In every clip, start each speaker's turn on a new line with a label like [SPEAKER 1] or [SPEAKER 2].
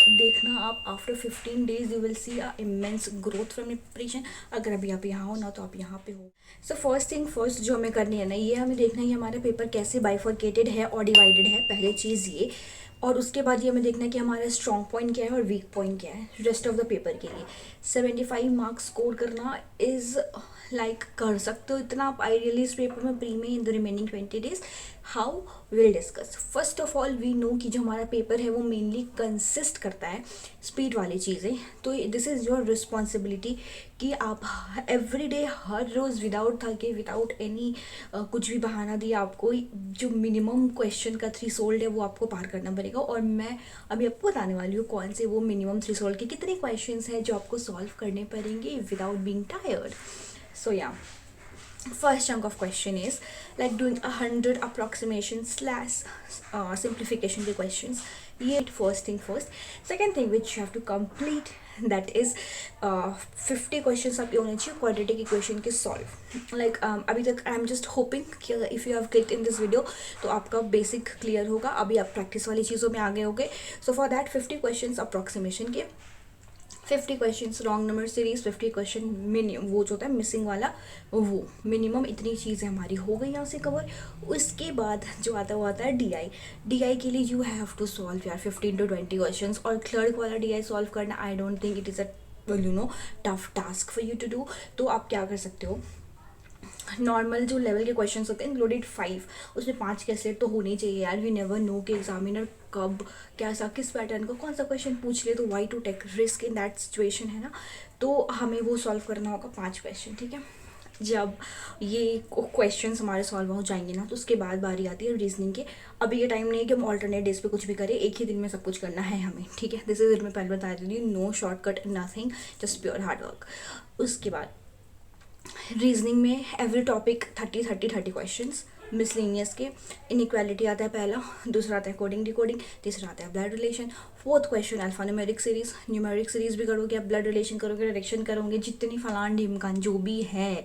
[SPEAKER 1] देखना आप after 15 days you will see a immense growth from your preparation. अगर अभी आप यहाँ हो ना तो आप यहाँ पे हो। सो फर्स्ट थिंग फर्स्ट जो हमें करनी है ना, ये हमें देखना है कि हमारा पेपर कैसे बाइफर्केटेड है और डिवाइडेड है, पहले चीज़ ये। और उसके बाद ये हमें देखना है कि हमारा स्ट्रॉन्ग पॉइंट क्या है और वीक पॉइंट क्या है रेस्ट ऑफ द पेपर के लिए। 75 मार्क्स स्कोर करना इज़ लाइक कर सकते हो इतना आप आइडियली इस पेपर में प्री में in the remaining 20 days। How will discuss. First of all we know कि जो हमारा पेपर है वो मेनली कंसिस्ट करता है स्पीड वाली चीज़ें। तो दिस इज़ योर रिस्पॉन्सिबिलिटी कि आप एवरी डे हर रोज़ विदाउट थके विदाउट एनी कुछ भी बहाना दिया आपको जो मिनिमम क्वेश्चन का थ्री है वो आपको पार करना पड़ेगा। और मैं अभी आपको बताने वाली हूँ कौन से वो मिनिमम थ्री के कितने क्वेश्चन हैं जो आपको सॉल्व करने पड़ेंगे without being tired. So yeah, first chunk of question is like doing 100 approximation slash simplification के questions. ये first thing first. Second thing which you have to complete that is 50 questions आपके होने चाहिए quadratic equation के solve. Like अभी तक I am just hoping कि if you have clicked in this video तो आपका basic clear होगा। अभी आप practice वाली चीज़ों में आगे होगे। So for that 50 questions approximation के 50 question wrong number series 50 question minimum वो जो होता है मिसिंग वाला वो मिनिमम इतनी चीज़ें हमारी हो गई यहाँ से कवर। उसके बाद जो आता है वो आता है डी आई के लिए यू हैव टू सॉल्व यार 15 to 20 क्वेश्चन। और क्लर्क वाला डी आई सॉल्व करना I don't think it is a tough task for you to do. तो आप क्या कर सकते हो, नॉर्मल जो लेवल के क्वेश्चंस होते हैं इंक्लूडेड 5 उसमें 5 के सेट तो होने चाहिए यार। वी नेवर नो कि एग्जामिनर कब कैसा किस पैटर्न का कौन सा क्वेश्चन पूछ ले, तो why to take risk in that situation है ना। तो हमें वो सॉल्व करना होगा 5 क्वेश्चन, ठीक है। जब ये क्वेश्चंस हमारे सॉल्व हो जाएंगे ना तो उसके बाद बारी आती है रीजनिंग के। अभी ये टाइम नहीं है कि हम ऑल्टरनेट डेज पे कुछ भी करें, एक ही दिन में सब कुछ करना है हमें, ठीक है। दिस इज मैं पहले बता देती हूँ, no shortcut nothing, just pure hard work. उसके बाद रीजनिंग में एवरी टॉपिक 30 क्वेश्चन मिसलिनियस के। इनइक्वालिटी आता है पहला, दूसरा आता है कोडिंग डिकोडिंग, तीसरा आता है blood relation, fourth question alpha numeric series भी करोगे, आप ब्लड रिलेशन करोगे, डायरेक्शन करोगे, जितनी फलान ढिमकान जो भी है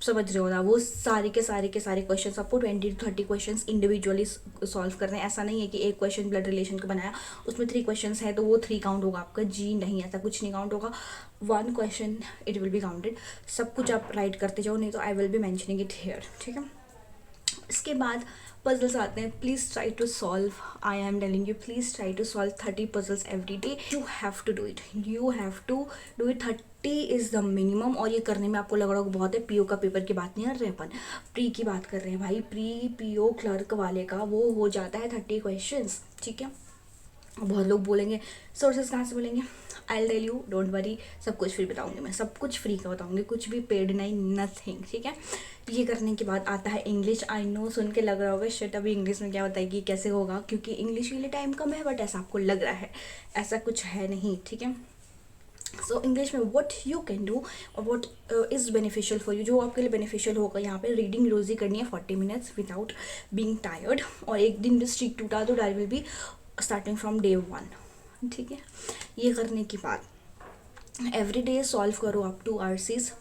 [SPEAKER 1] समझ रहे हो ना, वो सारे के सारे क्वेश्चन आपको 20 to 30 क्वेश्चन इंडिविजुअली सॉल्व करने हैं। ऐसा नहीं है कि एक क्वेश्चन ब्लड रिलेशन का बनाया उसमें 3 क्वेश्चन है तो वो 3 काउंट होगा आपका, जी नहीं, ऐसा कुछ नहीं काउंट होगा। 1 question it will be counted. सब कुछ आप राइट करते जाओ, नहीं तो I will be mentioning it here, ठीक है। इसके बाद पजल्स आते हैं, please try to solve, I am telling you please try to solve 30 puzzles every day. You have to do it, 30 is the minimum. और ये करने में आपको लग रहा होगा बहुत है, पीओ का पेपर की बात नहीं कर रहे अपन, प्री की बात कर रहे हैं भाई। प्री पीओ क्लर्क वाले का वो हो जाता है 30 क्वेश्चन, ठीक है। बहुत लोग बोलेंगे सोर्सेज कहाँ से बोलेंगे, I tell you don't worry, सब कुछ फ्री बताऊंगी मैं, सब कुछ फ्री का बताऊंगी, कुछ भी पेड नहीं, नथिंग, ठीक है। ये करने के बाद आता है इंग्लिश। आई नो सुन के लग रहा होगा शिट अभी इंग्लिश में क्या बताएगी कैसे होगा, क्योंकि इंग्लिश के लिए टाइम कम है, बट ऐसा आपको लग रहा है, ऐसा कुछ है नहीं, ठीक है। सो इंग्लिश में वट यू कैन डू और what is beneficial for you, जो आपके लिए बेनिफिशियल होगा। यहाँ पे रीडिंग रोज़ ही करनी है 40 मिनट्स विदाउट बींग टायर्ड। और एक दिन भी स्ट्रिक टूटा तो I will be starting from day 1, ठीक है। ये करने के बाद एवरी डे सॉल्व करो up to RCs.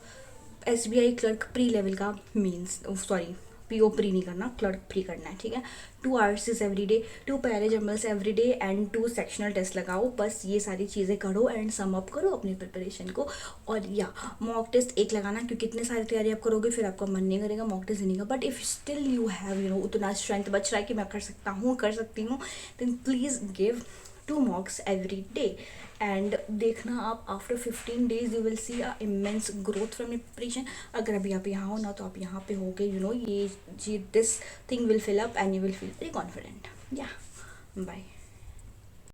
[SPEAKER 1] SBI clerk pre level का मीन्स सॉरी पीओ प्री नहीं करना, क्लर्क प्री करना है, ठीक है। 2 आरसीज एवरी डे, 2 पहले jumbles every day and 2 sectional test लगाओ। बस ये सारी चीज़ें करो एंड सम अप करो अपनी प्रिपरेशन को। और या मॉक टेस्ट एक लगाना, क्योंकि इतने सारी तैयारी आप करोगे फिर आपका मन नहीं करेगा मॉक टेस्ट देने का। But if still you have उतना स्ट्रेंथ बच रहा है कि मैं कर सकता हूँ कर सकती हूँ, then please give 2 mocks every day. And देखना आप after 15 days you will see a immense growth from your preparation. अगर अभी आप यहाँ हो ना तो आप यहाँ पे होगे, ये this thing will fill up and you will feel very confident. या बाय।